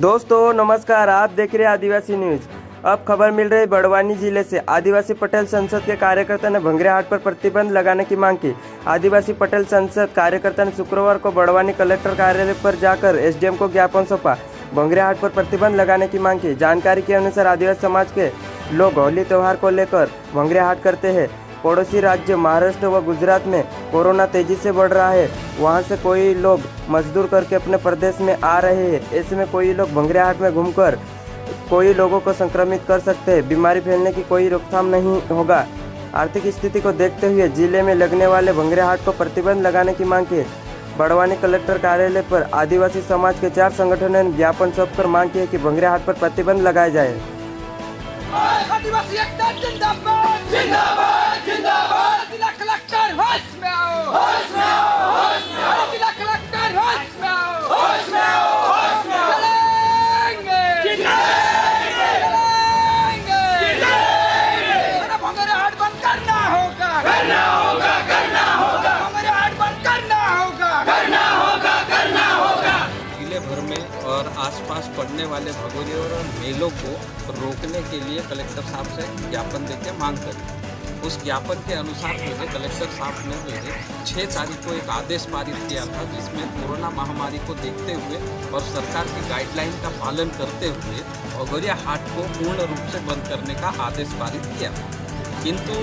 दोस्तों नमस्कार, आप देख रहे हैं आदिवासी न्यूज। अब खबर मिल रही बड़वानी जिले से। आदिवासी पटेल संसद के कार्यकर्ता ने भंगरे हाट पर प्रतिबंध लगाने की मांग की। आदिवासी पटेल संसद कार्यकर्ता ने शुक्रवार को बड़वानी कलेक्टर कार्यालय पर जाकर एसडीएम को ज्ञापन सौंपा। भंगरे हाट पर प्रतिबंध लगाने की मांग की। जानकारी के अनुसार आदिवासी समाज के लोग होली त्यौहार को लेकर भंगरे हाट करते हैं। पड़ोसी राज्य महाराष्ट्र व गुजरात में कोरोना तेजी से बढ़ रहा है। वहां से कोई लोग मजदूर करके अपने प्रदेश में आ रहे हैं। ऐसे में कोई लोग भंगरे हाट में घूमकर कोई लोगों को संक्रमित कर सकते हैं। बीमारी फैलने की कोई रोकथाम नहीं होगा। आर्थिक स्थिति को देखते हुए जिले में लगने वाले भंगरे हाट को प्रतिबंध लगाने की मांग की। बड़वानी कलेक्टर कार्यालय पर आदिवासी समाज के 4 संगठनों ने ज्ञापन सौंपकर मांग की है कि भंगरे हाट पर प्रतिबंध लगाया जाए। आदिवासी एकता जिंदाबाद जिंदाबाद जिंदाबाद। जिला कलेक्टर होश में आओ, होश में आओ, होश में आओ। जिला कलेक्टर होश में आओ, होश में आओ, होश में आओ। चलेंगे चलेंगे चलेंगे। अरे भंगरे हाट बंद करना होगा, करना होगा, करना होगा। भंगरे हाट बंद करना होगा, करना होगा, करना होगा। जिले भर में और आसपास पड़ने वाले भगोरियों और मेलों को रोकने के लिए कलेक्टर साहब से ज्ञापन देके मांग करी। उस ज्ञापन के अनुसार जो है कलेक्टर साहब ने जो है 6 तारीख को एक आदेश पारित किया था, जिसमें कोरोना महामारी को देखते हुए और सरकार की गाइडलाइन का पालन करते हुए भगोरिया हाट को पूर्ण रूप से बंद करने का आदेश पारित किया। किंतु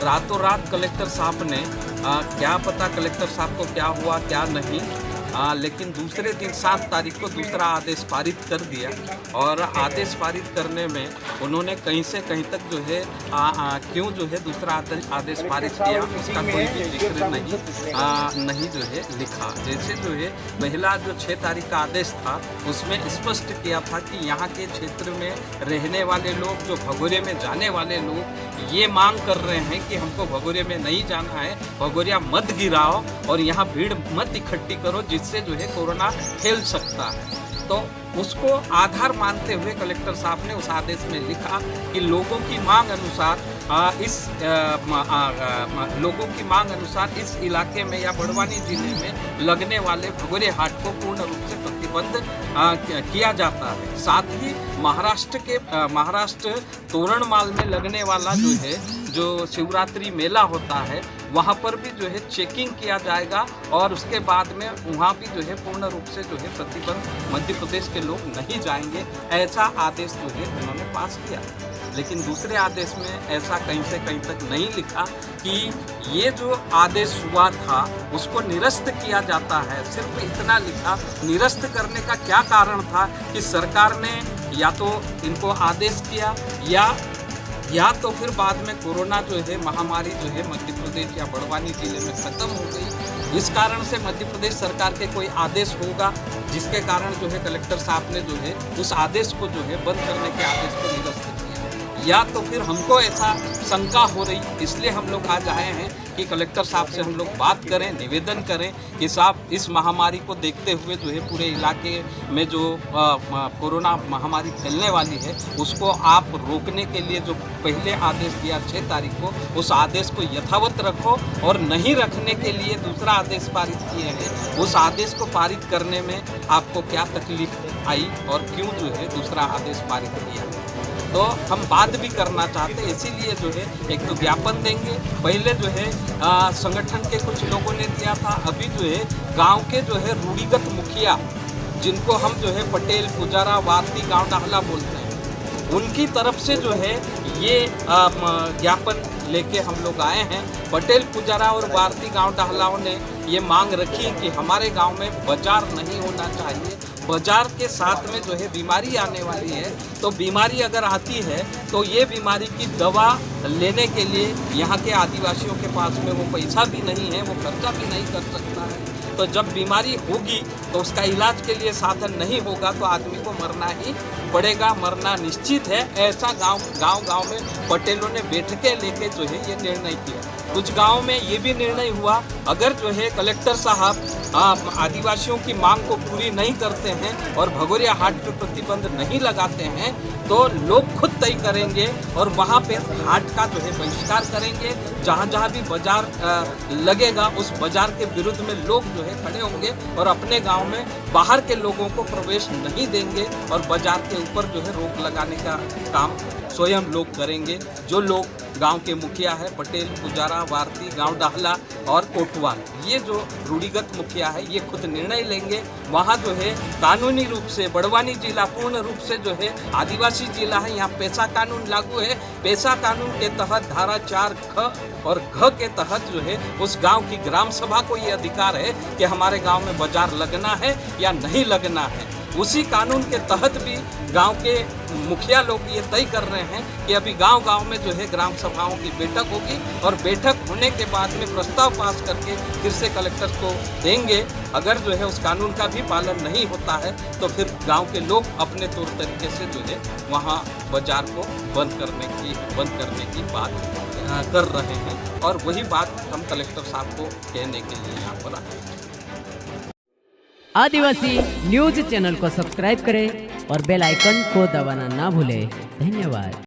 रातों रात कलेक्टर साहब ने क्या पता कलेक्टर साहब को क्या हुआ क्या नहीं, लेकिन दूसरे दिन 7 तारीख को दूसरा आदेश पारित कर दिया। और आदेश पारित करने में उन्होंने कहीं से कहीं तक जो है क्यों जो है दूसरा आदेश पारित किया उसका कोई भी जिक्र नहीं जो है लिखा। जैसे जो है पहला जो 6 तारीख का आदेश था उसमें स्पष्ट किया था कि यहाँ के क्षेत्र में रहने वाले लोग, जो भगोरिया में जाने वाले लोग ये मांग कर रहे हैं कि हमको भगोरिया में नहीं जाना है, भगोरिया मत गिराओ और यहाँ भीड़ मत इकट्ठी करो जिससे जो है कोरोना फैल सकता है। तो उसको आधार मानते हुए कलेक्टर साहब ने उस आदेश में लिखा कि लोगों की मांग अनुसार लोगों की मांग अनुसार इस इलाके में या बड़वानी जिले में लगने वाले भगोरिया हाट को पूर्ण रूप से प्रतिबंध किया जाता है। साथ ही महाराष्ट्र तोरणमाल में लगने वाला जो है जो शिवरात्रि मेला होता है वहाँ पर भी जो है चेकिंग किया जाएगा और उसके बाद में वहाँ भी जो है पूर्ण रूप से जो है प्रतिबंध मध्य प्रदेश के लोग नहीं जाएंगे, ऐसा आदेश जो है उन्होंने पास किया। लेकिन दूसरे आदेश में ऐसा कहीं से कहीं तक नहीं लिखा कि ये जो आदेश हुआ था उसको निरस्त किया जाता है। सिर्फ इतना लिखा, निरस्त करने का क्या कारण था कि सरकार ने या तो इनको आदेश किया या तो फिर बाद में कोरोना जो है महामारी जो है मध्य प्रदेश या बड़वानी जिले में ख़त्म हो गई। इस कारण से मध्य प्रदेश सरकार के कोई आदेश होगा जिसके कारण जो है कलेक्टर साहब ने जो है उस आदेश को जो है बंद करने के आदेश को निरस्त किया। या तो फिर हमको ऐसा शंका हो रही, इसलिए हम लोग आज आए हैं कि कलेक्टर साहब से हम लोग बात करें, निवेदन करें कि साहब इस महामारी को देखते हुए जो है पूरे इलाके में जो कोरोना महामारी फैलने वाली है उसको आप रोकने के लिए जो पहले आदेश दिया 6 तारीख को, उस आदेश को यथावत रखो और नहीं रखने के लिए दूसरा आदेश पारित किए हैं, उस आदेश को पारित करने में आपको क्या तकलीफ आई और क्यों जो है दूसरा आदेश पारित किया। तो हम बात भी करना चाहते हैं, इसीलिए जो है एक तो ज्ञापन देंगे। पहले जो है संगठन के कुछ लोगों ने दिया था, अभी जो है गांव के जो है रूढ़िगत मुखिया जिनको हम जो है पटेल, पुजारा, वारती, गांव डाहला बोलते हैं, उनकी तरफ से जो है ये ज्ञापन लेके हम लोग आए हैं। पटेल, पुजारा और वारती गांव डाहलाओं ने ये मांग रखी कि हमारे गांव में बाजार नहीं होना चाहिए। बाजार के साथ में जो है बीमारी आने वाली है, तो बीमारी अगर आती है तो ये बीमारी की दवा लेने के लिए यहाँ के आदिवासियों के पास में वो पैसा भी नहीं है, वो खर्चा भी नहीं कर सकता है। तो जब बीमारी होगी तो उसका इलाज के लिए साधन नहीं होगा तो आदमी को मरना ही पड़ेगा, मरना निश्चित है। ऐसा गांव में पटेलों ने बैठकें लेके जो है ये निर्णय किया। कुछ गांव में ये भी निर्णय हुआ, अगर जो है कलेक्टर साहब आदिवासियों की मांग को पूरी नहीं करते हैं और भगोरिया हाट पर प्रतिबंध नहीं लगाते हैं तो लोग खुद तय करेंगे और वहाँ पे हाट का जो है बहिष्कार करेंगे। जहाँ जहाँ भी बाजार लगेगा उस बाजार के विरुद्ध में लोग जो है खड़े होंगे और अपने गांव में बाहर के लोगों को प्रवेश नहीं देंगे और बाजार के ऊपर जो है रोक लगाने का काम स्वयं लोग करेंगे। जो लोग गांव के मुखिया है, पटेल, पुजारा, वारती, गांव डाहला और कोटवाल, ये जो रूढ़िगत मुखिया है ये खुद निर्णय लेंगे। वहाँ जो है कानूनी रूप से बड़वानी जिला पूर्ण रूप से जो है आदिवासी जिला है, यहाँ पेशा कानून लागू है। पेशा कानून के तहत धारा 4 ख और घ के तहत जो है उस गांव की ग्राम सभा को ये अधिकार है कि हमारे गांव में बाजार लगना है या नहीं लगना है। उसी कानून के तहत भी गांव के मुखिया लोग ये तय कर रहे हैं कि अभी गांव-गांव में जो है ग्राम सभाओं की बैठक होगी और बैठक होने के बाद में प्रस्ताव पास करके फिर से कलेक्टर को देंगे। अगर जो है उस कानून का भी पालन नहीं होता है तो फिर गांव के लोग अपने तौर तरीके से जो है वहाँ बाजार को बंद करने की बात कर रहे हैं और वही बात हम कलेक्टर साहब को कहने के लिए यहाँ पर आए। आदिवासी न्यूज चैनल को सब्सक्राइब करें और बेल आइकन को दबाना ना भूलें। धन्यवाद।